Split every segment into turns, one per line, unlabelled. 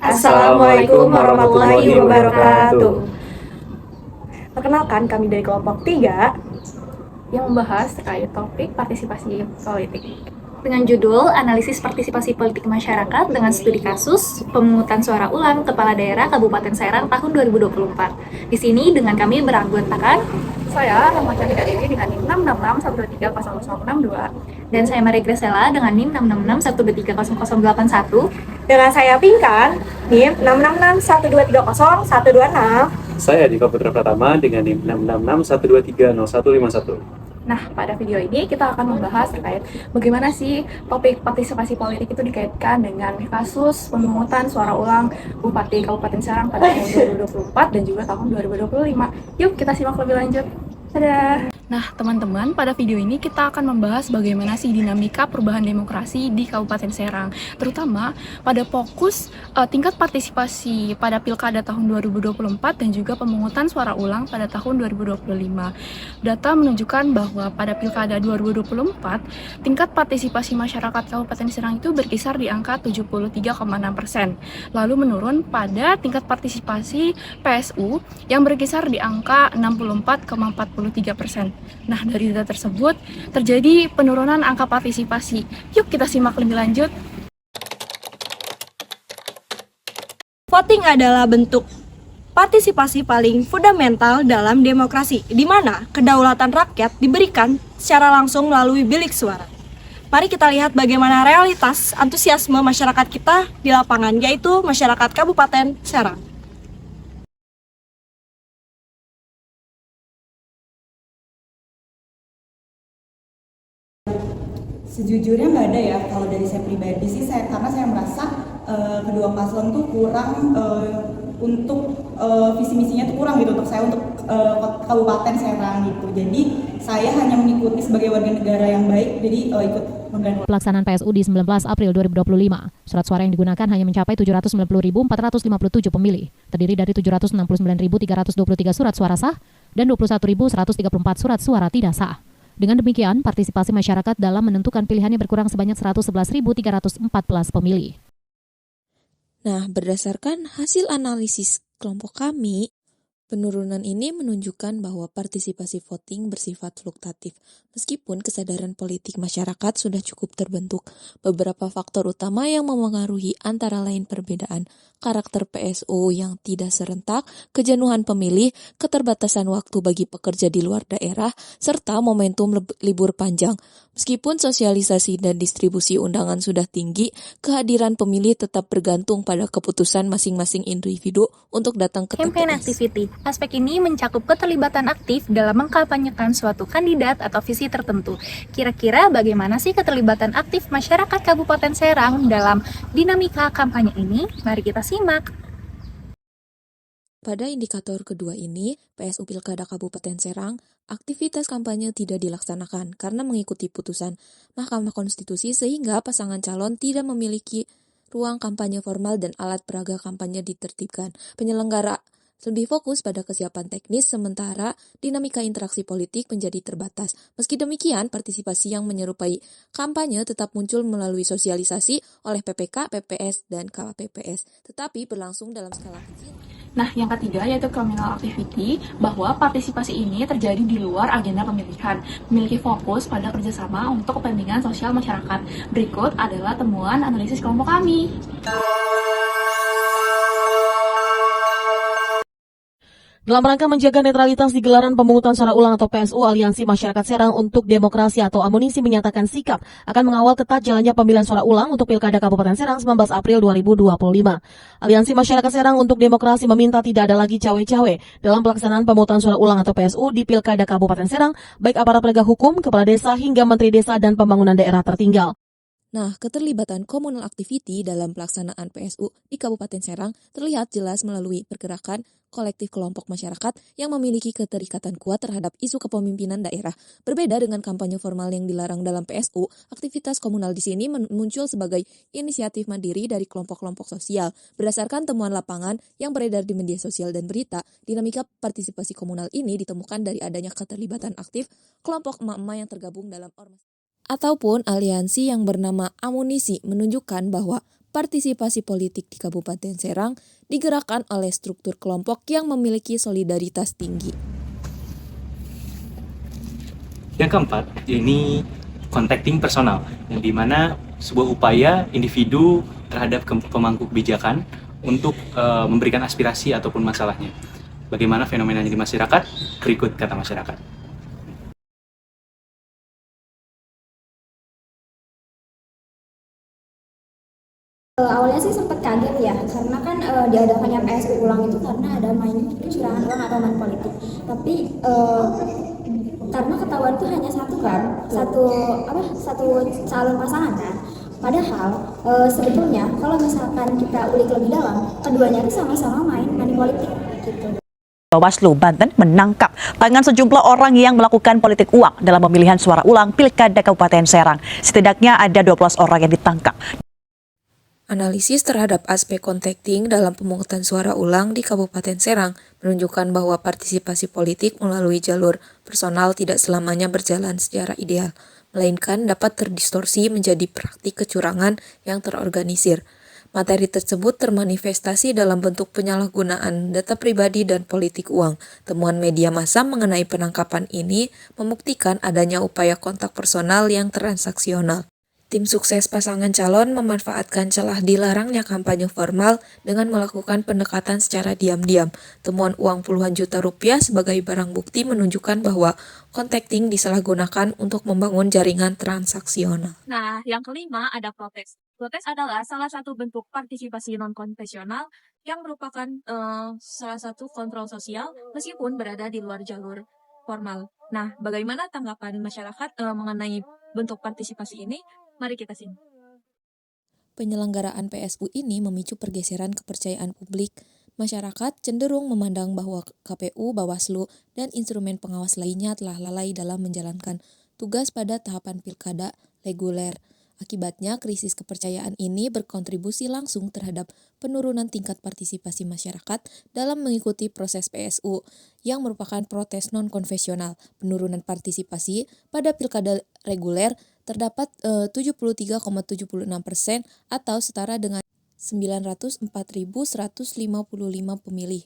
Assalamualaikum warahmatullahi wabarakatuh.
Perkenalkan, kami dari kelompok 3 yang membahas terkait topik partisipasi politik dengan judul Analisis Partisipasi Politik Masyarakat dengan Studi Kasus Pemungutan Suara Ulang Kepala Daerah Kabupaten Serang tahun 2024. Di sini dengan kami beranggotakan saya Rahmat Syahida Dewi dengan NIM 666123062 dan saya Maria Gresela dengan NIM 666123081 dengan saya Pinkan NIM 6661230 126.
Saya Dika Putra Pratama dengan NIM 66612300151.
Nah, pada video ini kita akan membahas terkait bagaimana sih topik partisipasi politik itu dikaitkan dengan kasus pemungutan suara ulang Bupati Kabupaten Serang pada tahun 2024 dan juga tahun 2025. Yuk kita simak lebih lanjut. Dadah! Nah, teman-teman, pada video ini kita akan membahas bagaimana sih dinamika perubahan demokrasi di Kabupaten Serang, terutama pada fokus tingkat partisipasi pada Pilkada tahun 2024 dan juga pemungutan suara ulang pada tahun 2025. Data menunjukkan bahwa pada Pilkada 2024, tingkat partisipasi masyarakat Kabupaten Serang itu berkisar di angka 73,6%, lalu menurun pada tingkat partisipasi PSU yang berkisar di angka 64,43%. Nah, dari data tersebut terjadi penurunan angka partisipasi. Yuk kita simak lebih lanjut.
Voting adalah bentuk partisipasi paling fundamental dalam demokrasi, di mana kedaulatan rakyat diberikan secara langsung melalui bilik suara. Mari kita lihat bagaimana realitas antusiasme masyarakat kita di lapangan, yaitu masyarakat Kabupaten Serang.
Sejujurnya nggak ada ya, kalau dari saya pribadi sih, karena saya merasa kedua paslon tuh kurang untuk visi misinya tuh kurang gitu untuk saya, untuk Kabupaten Serang gitu. Jadi saya hanya mengikuti sebagai warga negara yang baik, jadi ikut membantu.
Pelaksanaan PSU di 19 April 2025, surat suara yang digunakan hanya mencapai 790.457 pemilih, terdiri dari 769.323 surat suara sah dan 21.134 surat suara tidak sah. Dengan demikian, partisipasi masyarakat dalam menentukan pilihannya berkurang sebanyak 111.314 pemilih.
Nah, berdasarkan hasil analisis kelompok kami, penurunan ini menunjukkan bahwa partisipasi voting bersifat fluktuatif. Meskipun kesadaran politik masyarakat sudah cukup terbentuk, beberapa faktor utama yang memengaruhi antara lain perbedaan karakter PSU yang tidak serentak, kejenuhan pemilih, keterbatasan waktu bagi pekerja di luar daerah, serta momentum libur panjang. Meskipun sosialisasi dan distribusi undangan sudah tinggi, kehadiran pemilih tetap bergantung pada keputusan masing-masing individu untuk datang ke
Campaign
TPS.
activity. Aspek ini mencakup keterlibatan aktif dalam mengkampanyekan suatu kandidat atau visi tertentu. Kira-kira bagaimana sih keterlibatan aktif masyarakat Kabupaten Serang dalam dinamika kampanye ini? Mari kita simak.
Pada indikator kedua ini, PSU Pilkada Kabupaten Serang, aktivitas kampanye tidak dilaksanakan karena mengikuti putusan Mahkamah Konstitusi sehingga pasangan calon tidak memiliki ruang kampanye formal dan alat peraga kampanye ditertibkan. Penyelenggara lebih fokus pada kesiapan teknis, sementara dinamika interaksi politik menjadi terbatas. Meski demikian, partisipasi yang menyerupai kampanye tetap muncul melalui sosialisasi oleh PPK, PPS, dan KPPS, tetapi berlangsung dalam skala kecil.
Nah, yang ketiga yaitu communal activity, bahwa partisipasi ini terjadi di luar agenda pemilihan, memiliki fokus pada kerjasama untuk kepentingan sosial masyarakat. Berikut adalah temuan analisis kelompok kami.
Dalam rangka menjaga netralitas di gelaran pemungutan suara ulang atau PSU, Aliansi Masyarakat Serang untuk Demokrasi atau Amunisi menyatakan sikap akan mengawal ketat jalannya pemilihan suara ulang untuk Pilkada Kabupaten Serang 19 April 2025. Aliansi Masyarakat Serang untuk Demokrasi meminta tidak ada lagi cawe-cawe dalam pelaksanaan pemungutan suara ulang atau PSU di Pilkada Kabupaten Serang, baik aparat penegak hukum, kepala desa hingga menteri desa dan pembangunan daerah tertinggal.
Nah, keterlibatan communal activity dalam pelaksanaan PSU di Kabupaten Serang terlihat jelas melalui pergerakan kolektif kelompok masyarakat yang memiliki keterikatan kuat terhadap isu kepemimpinan daerah. Berbeda dengan kampanye formal yang dilarang dalam PSU, aktivitas komunal di sini muncul sebagai inisiatif mandiri dari kelompok-kelompok sosial. Berdasarkan temuan lapangan yang beredar di media sosial dan berita, dinamika partisipasi komunal ini ditemukan dari adanya keterlibatan aktif kelompok emak-emak yang tergabung dalam ormas ataupun aliansi yang bernama Amunisi, menunjukkan bahwa partisipasi politik di Kabupaten Serang digerakkan oleh struktur kelompok yang memiliki solidaritas tinggi.
Yang keempat, ini contacting personal, yang dimana sebuah upaya individu terhadap pemangku kebijakan untuk memberikan aspirasi ataupun masalahnya. Bagaimana fenomenanya di masyarakat? Berikut kata masyarakat.
Awalnya sih sempat kaget ya, karena kan diadakannya PSU ulang itu karena ada main kecurangan uang atau main politik. Tapi karena ketahuan itu hanya satu kan, satu calon pasangan kan. Padahal sebetulnya kalau misalkan kita ulik lebih dalam, keduanya itu sama-sama main politik gitu.
Bawaslu Banten menangkap tangan sejumlah orang yang melakukan politik uang dalam pemilihan suara ulang Pilkada Kabupaten Serang. Setidaknya ada 12 orang yang ditangkap.
Analisis terhadap aspek contacting dalam pemungutan suara ulang di Kabupaten Serang menunjukkan bahwa partisipasi politik melalui jalur personal tidak selamanya berjalan secara ideal, melainkan dapat terdistorsi menjadi praktik kecurangan yang terorganisir. Materi tersebut termanifestasi dalam bentuk penyalahgunaan data pribadi dan politik uang. Temuan media massa mengenai penangkapan ini membuktikan adanya upaya kontak personal yang transaksional. Tim sukses pasangan calon memanfaatkan celah dilarangnya kampanye formal dengan melakukan pendekatan secara diam-diam. Temuan uang puluhan juta rupiah sebagai barang bukti menunjukkan bahwa contacting disalahgunakan untuk membangun jaringan transaksional.
Nah, yang kelima ada protes. Protes adalah salah satu bentuk partisipasi non-konvensional yang merupakan salah satu kontrol sosial meskipun berada di luar jalur formal. Nah, bagaimana tanggapan masyarakat mengenai bentuk partisipasi ini? Mari kita simak.
Penyelenggaraan PSU ini memicu pergeseran kepercayaan publik. Masyarakat cenderung memandang bahwa KPU, Bawaslu, dan instrumen pengawas lainnya telah lalai dalam menjalankan tugas pada tahapan pilkada reguler. Akibatnya, krisis kepercayaan ini berkontribusi langsung terhadap penurunan tingkat partisipasi masyarakat dalam mengikuti proses PSU, yang merupakan protes non-konvensional. Penurunan partisipasi pada pilkada reguler terdapat 73,76% atau setara dengan 904.155 pemilih.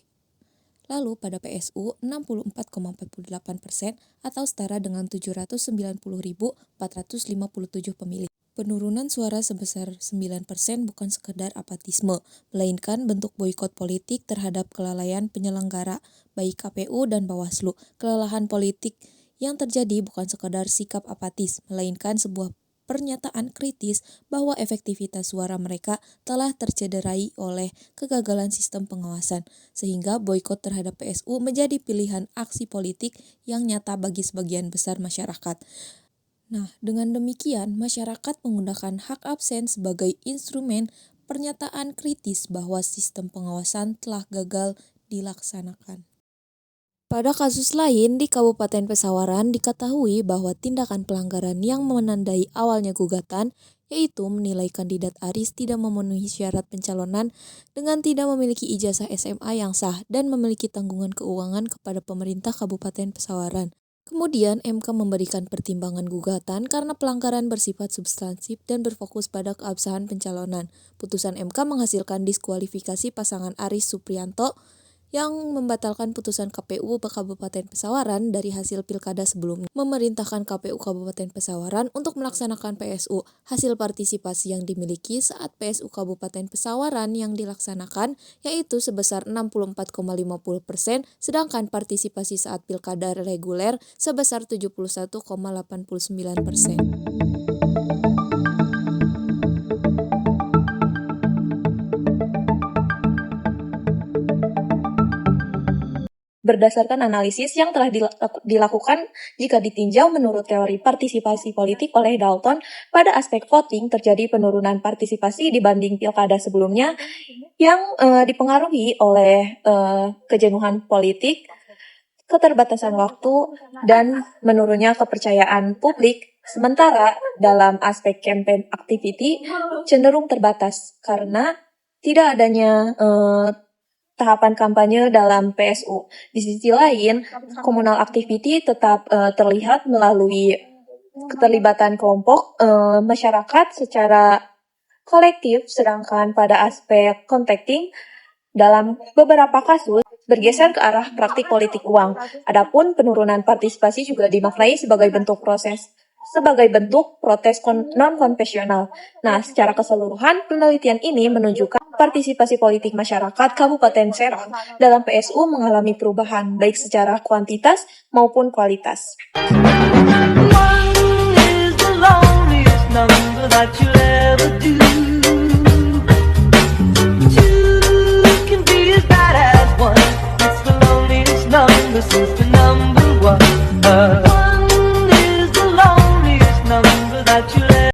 Lalu pada PSU 64,48% atau setara dengan 790.457 pemilih. Penurunan suara sebesar 9% bukan sekedar apatisme, melainkan bentuk boikot politik terhadap kelalaian penyelenggara, baik KPU dan Bawaslu. Kelelahan politik yang terjadi bukan sekadar sikap apatis, melainkan sebuah pernyataan kritis bahwa efektivitas suara mereka telah tercederai oleh kegagalan sistem pengawasan, sehingga boikot terhadap PSU menjadi pilihan aksi politik yang nyata bagi sebagian besar masyarakat. Nah, dengan demikian, masyarakat menggunakan hak absen sebagai instrumen pernyataan kritis bahwa sistem pengawasan telah gagal dilaksanakan. Pada kasus lain di Kabupaten Pesawaran diketahui bahwa tindakan pelanggaran yang menandai awalnya gugatan, yaitu menilai kandidat Aris tidak memenuhi syarat pencalonan dengan tidak memiliki ijazah SMA yang sah dan memiliki tanggungan keuangan kepada pemerintah Kabupaten Pesawaran. Kemudian MK memberikan pertimbangan gugatan karena pelanggaran bersifat substansif dan berfokus pada keabsahan pencalonan. Putusan MK menghasilkan diskualifikasi pasangan Aris Supriyanto yang membatalkan putusan KPU Kabupaten Pesawaran dari hasil pilkada sebelumnya, memerintahkan KPU Kabupaten Pesawaran untuk melaksanakan PSU. Hasil partisipasi yang dimiliki saat PSU Kabupaten Pesawaran yang dilaksanakan yaitu sebesar 64,50%, sedangkan partisipasi saat pilkada reguler sebesar 71,89%.
Berdasarkan analisis yang telah dilakukan jika ditinjau menurut teori partisipasi politik oleh Dalton, pada aspek voting terjadi penurunan partisipasi dibanding pilkada sebelumnya yang dipengaruhi oleh kejenuhan politik, keterbatasan waktu, dan menurunnya kepercayaan publik. Sementara dalam aspek campaign activity cenderung terbatas karena tidak adanya tahapan kampanye dalam PSU. Di sisi lain, communal activity tetap terlihat melalui keterlibatan kelompok masyarakat secara
kolektif, sedangkan pada aspek contacting, dalam beberapa kasus bergeser ke arah praktik politik uang. Adapun penurunan partisipasi juga dimaknai sebagai bentuk protes non-konvensional. Nah, secara keseluruhan, penelitian ini menunjukkan partisipasi politik masyarakat Kabupaten Serang dalam PSU mengalami perubahan, baik secara kuantitas maupun kualitas.
Since the number one.